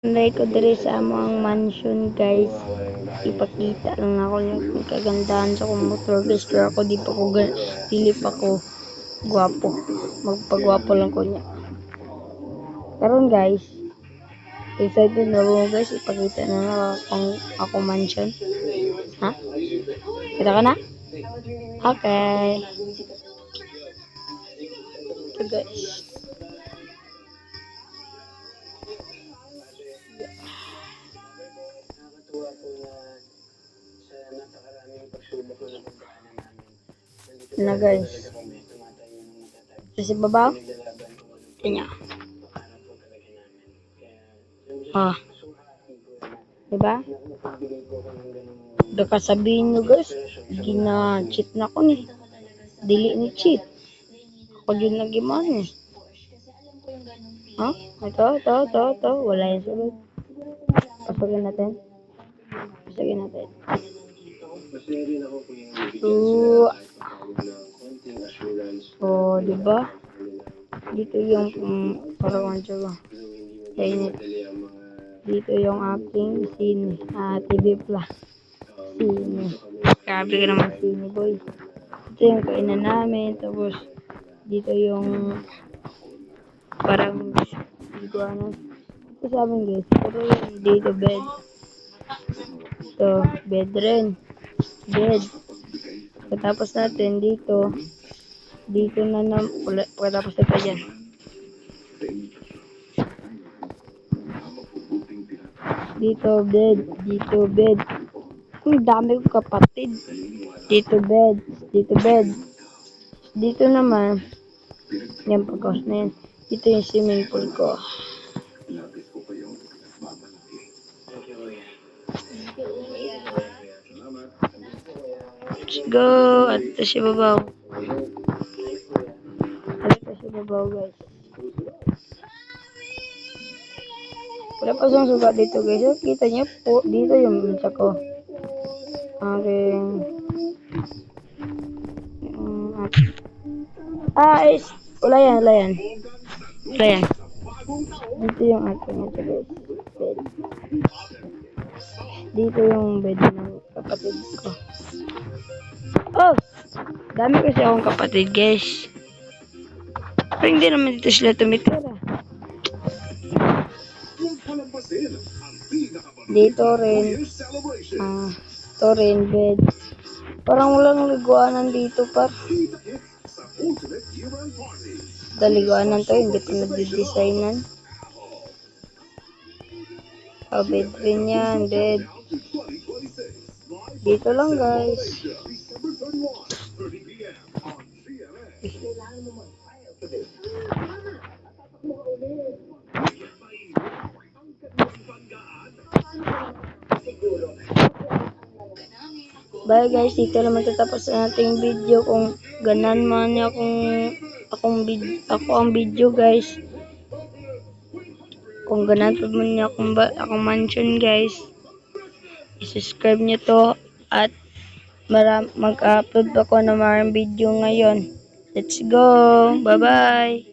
Anday ko diri sa among mansion guys. Ipakita lang ako yung kagandahan sa kong motor guys. Pero ako dili pa ko gwapo. Magpagwapo lang ko niya. Karon guys, excited na ako guys. Ipakita na lang akong mansion. Ha? Kita ka na? Okay. Ito guys. Na guys. Sa babaw? Kanya. Ah. Diba? Baka sabihin nyo guys, gina-cheat na ko ni. Dili ni cheat. Ako yun nagiman eh. Ha? Ito. Wala yung sunod. Pasagin natin. So, diba? Dito yung parawan siya. Init. Dito yung aking TV Plus. Sine. Grabe ka naman sine boy. Ito yung kainan namin. Tapos, dito yung parang iguanas. Ito sa amin guys. Pero yung dito bed. Ito, bed rin. Bed. Pagkatapos natin dito na pagkatapos na pa dyan. Dito bed. Ang dami kong kapatid. Dito bed. Dito naman, yan pagkaos na yan. Dito yung swimming pool ko. Let's go! At ito si babaw. Guys. Wala pa siyang sugat dito guys. So, kita niyo po, dito yung sa ko. Aking wala yan. Dito yung aking ito guys. Bed. Dito yung bed ng kapatid ko. Oh! Dami kasi akong kapatid guys. Pero hindi naman dito sila tumitira. Dito rin. Ito rin bed. Parang walang liguanan dito par. Liguanan to, hindi pa nag-designan. Bed rin yan, bed. Dito lang guys. Bye guys, dito naman tatapos ang ating video. Kung ganan man niya ako ang video guys. Kung ganan pa man niya akong mansion guys. I-subscribe niyo to at mag-upload ako ng maraming video ngayon. Let's go! Bye bye!